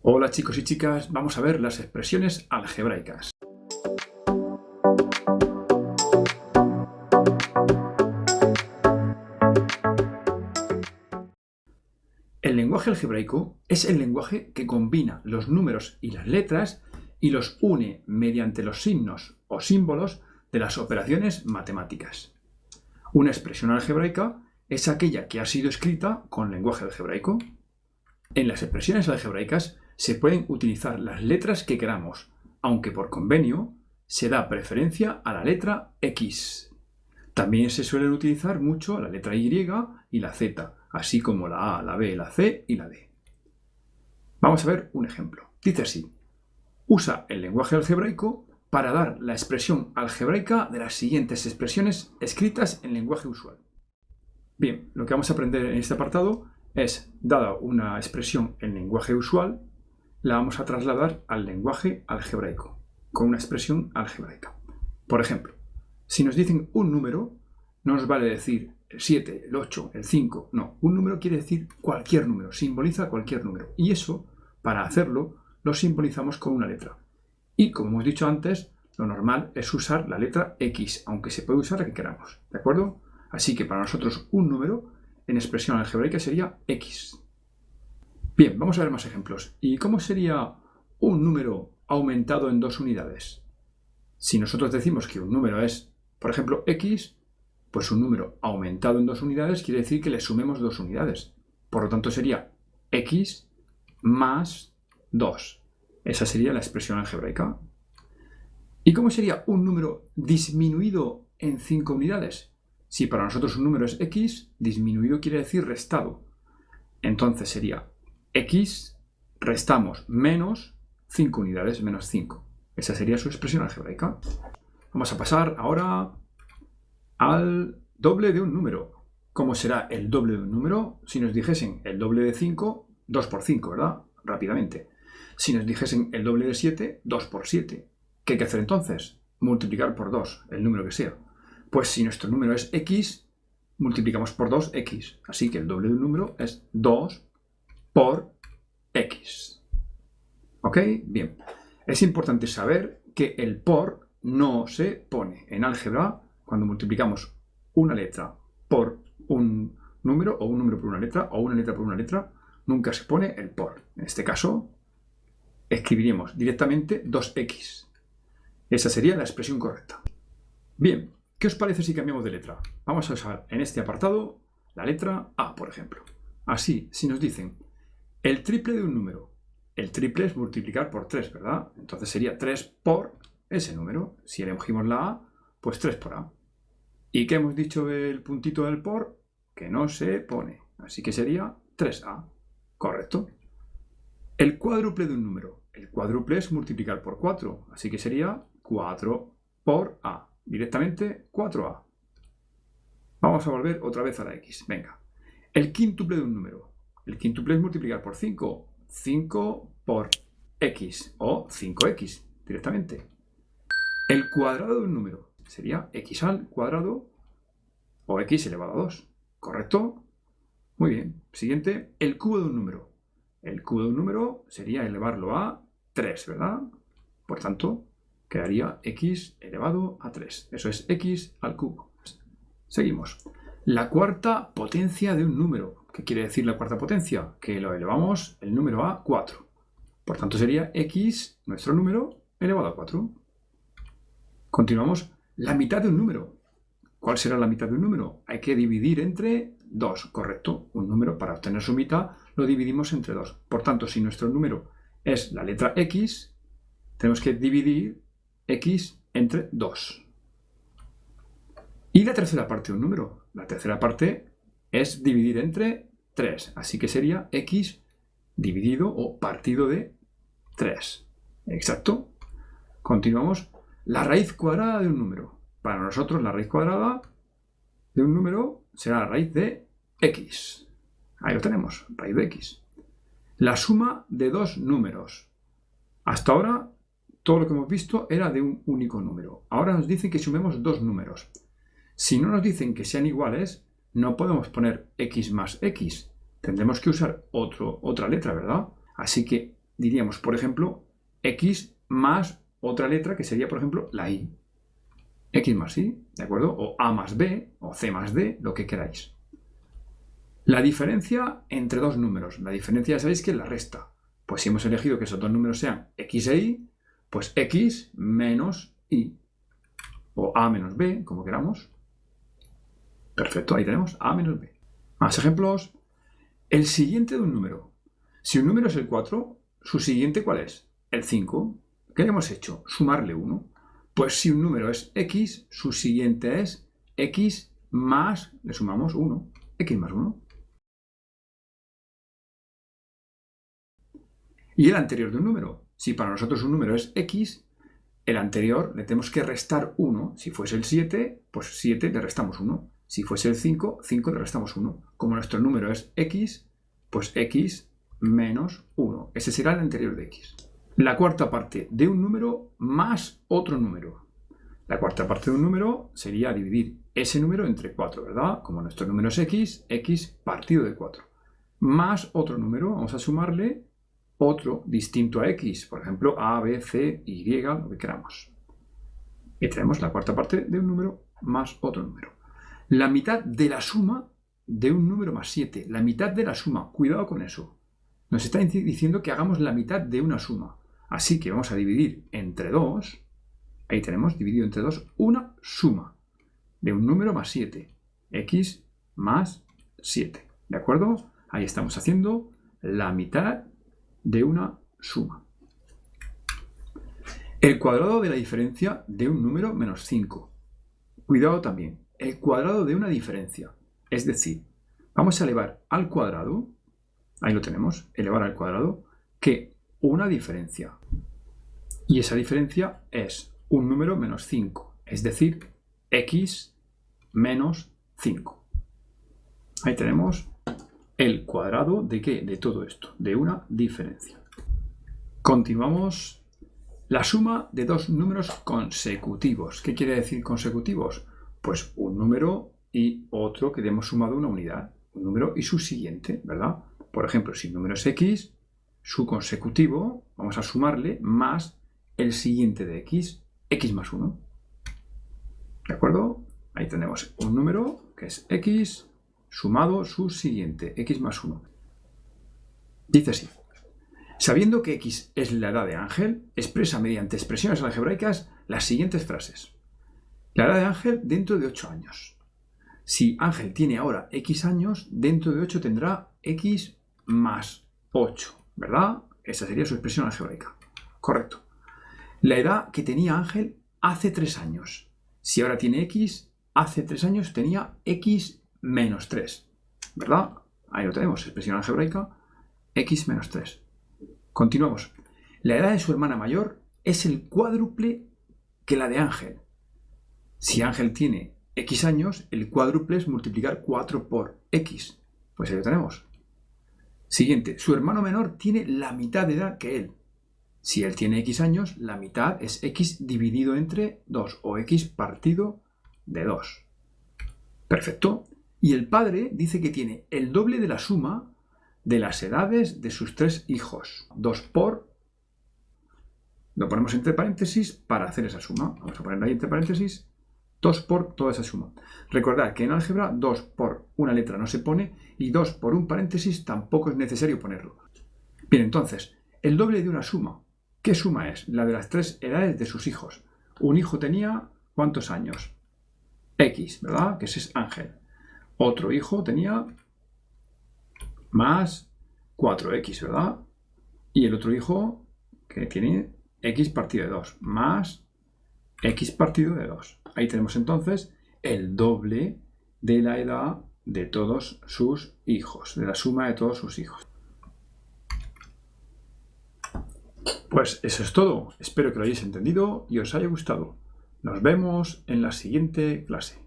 Hola chicos y chicas, vamos a ver las expresiones algebraicas. El lenguaje algebraico es el lenguaje que combina los números y las letras y los une mediante los signos o símbolos de las operaciones matemáticas. Una expresión algebraica es aquella que ha sido escrita con lenguaje algebraico. En las expresiones algebraicas se pueden utilizar las letras que queramos, aunque por convenio se da preferencia a la letra X. También se suelen utilizar mucho la letra Y y la Z, así como la A, la B, la C y la D. Vamos a ver un ejemplo. Dice así: usa el lenguaje algebraico para dar la expresión algebraica de las siguientes expresiones escritas en lenguaje usual. Bien, lo que vamos a aprender en este apartado es, dada una expresión en lenguaje usual, la vamos a trasladar al lenguaje algebraico, con una expresión algebraica. Por ejemplo, si nos dicen un número, no nos vale decir el 7, el 8, el 5, no. Un número quiere decir cualquier número, simboliza cualquier número. Y eso, para hacerlo, lo simbolizamos con una letra. Y como hemos dicho antes, lo normal es usar la letra X, aunque se puede usar la que queramos, ¿de acuerdo? Así que para nosotros un número en expresión algebraica sería X. Bien, vamos a ver más ejemplos. ¿Y cómo sería un número aumentado en 2 unidades? Si nosotros decimos que un número es, por ejemplo, X, pues un número aumentado en 2 unidades quiere decir que le sumemos 2 unidades. Por lo tanto sería X más 2. Esa sería la expresión algebraica. ¿Y cómo sería un número disminuido en 5 unidades? Si para nosotros un número es X, disminuido quiere decir restado. Entonces sería X, restamos menos 5 unidades, menos 5. Esa sería su expresión algebraica. Vamos a pasar ahora al doble de un número. ¿Cómo será el doble de un número? Si nos dijesen el doble de 5, 2 por 5, ¿verdad? Rápidamente. Si nos dijesen el doble de 7, 2 por 7. ¿Qué hay que hacer entonces? Multiplicar por 2, el número que sea. Pues si nuestro número es X, multiplicamos por 2 X. Así que el doble de un número es 2 por X. ¿Ok? Bien. Es importante saber que el por no se pone. En álgebra, cuando multiplicamos una letra por un número, o un número por una letra, o una letra por una letra, nunca se pone el por. En este caso, escribiríamos directamente 2X. Esa sería la expresión correcta. Bien, ¿qué os parece si cambiamos de letra? Vamos a usar en este apartado la letra A, por ejemplo. Así, si nos dicen el triple de un número, el triple es multiplicar por 3, ¿verdad? Entonces sería 3 por ese número. Si elegimos la A, pues 3 por A. ¿Y qué hemos dicho del puntito del por? Que no se pone. Así que sería 3A. Correcto. El cuádruple de un número. El cuádruple es multiplicar por 4. Así que sería 4 por A. Directamente 4A. Vamos a volver otra vez a la X. Venga. El quíntuple de un número. El quíntuple es multiplicar por 5. 5 por X o 5X directamente. El cuadrado de un número sería X al cuadrado o X elevado a 2. ¿Correcto? Muy bien. Siguiente, el cubo de un número. El cubo de un número sería elevarlo a 3, ¿verdad? Por tanto, quedaría X elevado a 3. Eso es X al cubo. Seguimos. La cuarta potencia de un número. ¿Qué quiere decir la cuarta potencia? Que lo elevamos el número a 4. Por tanto sería X, nuestro número, elevado a 4. Continuamos. La mitad de un número. ¿Cuál será la mitad de un número? Hay que dividir entre 2, correcto. Un número, para obtener su mitad, lo dividimos entre 2. Por tanto, si nuestro número es la letra X, tenemos que dividir X entre 2. ¿Y la tercera parte de un número? La tercera parte es dividir entre 3. Así que sería X dividido o partido de 3. Exacto. Continuamos. La raíz cuadrada de un número. Para nosotros la raíz cuadrada de un número será la raíz de X. Ahí lo tenemos, raíz de X. La suma de 2 números. Hasta ahora todo lo que hemos visto era de un único número. Ahora nos dicen que sumemos 2 números. Si no nos dicen que sean iguales, no podemos poner X más X. Tendremos que usar otra letra, ¿verdad? Así que diríamos, por ejemplo, X más otra letra que sería, por ejemplo, la Y. X más Y, ¿de acuerdo? O A más B, o C más D, lo que queráis. La diferencia entre dos números. La diferencia ya sabéis que es la resta. Pues si hemos elegido que esos dos números sean X e Y, pues X menos Y. O A menos B, como queramos. Perfecto, ahí tenemos A menos B. Más ejemplos. El siguiente de un número. Si un número es el 4, ¿su siguiente cuál es? El 5. ¿Qué hemos hecho? Sumarle 1. Pues si un número es X, su siguiente es X más, le sumamos 1. X más 1. Y el anterior de un número. Si para nosotros un número es X, el anterior le tenemos que restar 1. Si fuese el 7, pues 7 le restamos 1. Si fuese el 5, 5 le restamos 1. Como nuestro número es X, pues X menos 1. Ese será el anterior de X. La cuarta parte de un número más otro número. La cuarta parte de un número sería dividir ese número entre 4, ¿verdad? Como nuestro número es X, X partido de 4. Más otro número, vamos a sumarle otro distinto a X, por ejemplo, A, B, C, Y, lo que queramos. Y tenemos la cuarta parte de un número más otro número. La mitad de la suma de un número más 7. La mitad de la suma. Cuidado con eso. Nos está diciendo que hagamos la mitad de una suma. Así que vamos a dividir entre 2. Ahí tenemos dividido entre 2 una suma de un número más 7. X más 7. ¿De acuerdo? Ahí estamos haciendo la mitad de una suma. El cuadrado de la diferencia de un número menos 5. Cuidado también. El cuadrado de una diferencia. Es decir, vamos a elevar al cuadrado, ahí lo tenemos, elevar al cuadrado, que una diferencia. Y esa diferencia es un número menos 5. Es decir, X menos 5. Ahí tenemos el cuadrado de ¿qué? De todo esto, de una diferencia. Continuamos. La suma de dos números consecutivos. ¿Qué quiere decir consecutivos? Pues un número y otro que hemos sumado una unidad. Un número y su siguiente, ¿verdad? Por ejemplo, si el número es X, su consecutivo, vamos a sumarle más el siguiente de X, X más 1. ¿De acuerdo? Ahí tenemos un número que es X sumado su siguiente, X más 1. Dice así. Sabiendo que X es la edad de Ángel, expresa mediante expresiones algebraicas las siguientes frases. La edad de Ángel dentro de 8 años. Si Ángel tiene ahora X años, dentro de 8 tendrá X más 8, ¿verdad? Esa sería su expresión algebraica. Correcto. La edad que tenía Ángel hace 3 años. Si ahora tiene X, hace 3 años tenía X menos 3, ¿verdad? Ahí lo tenemos, expresión algebraica, X menos 3. Continuamos. La edad de su hermana mayor es el cuádruple que la de Ángel. Si Ángel tiene X años, el cuádruple es multiplicar 4 por X. Pues ahí lo tenemos. Siguiente. Su hermano menor tiene la mitad de edad que él. Si él tiene X años, la mitad es X dividido entre 2 o X partido de 2. Perfecto. Y el padre dice que tiene el doble de la suma de las edades de sus 3 hijos. 2 por... Lo ponemos entre paréntesis para hacer esa suma. Vamos a ponerlo ahí entre paréntesis. 2 por toda esa suma. Recordad que en álgebra 2 por una letra no se pone y 2 por un paréntesis tampoco es necesario ponerlo. Bien, entonces, el doble de una suma. ¿Qué suma es? La de las 3 edades de sus hijos. Un hijo tenía ¿cuántos años? X, ¿verdad? Que ese es Ángel. Otro hijo tenía más 4X, ¿verdad? Y el otro hijo que tiene X partido de 2 más X partido de 2. Ahí tenemos entonces el doble de la edad de todos sus hijos, de la suma de todos sus hijos. Pues eso es todo. Espero que lo hayáis entendido y os haya gustado. Nos vemos en la siguiente clase.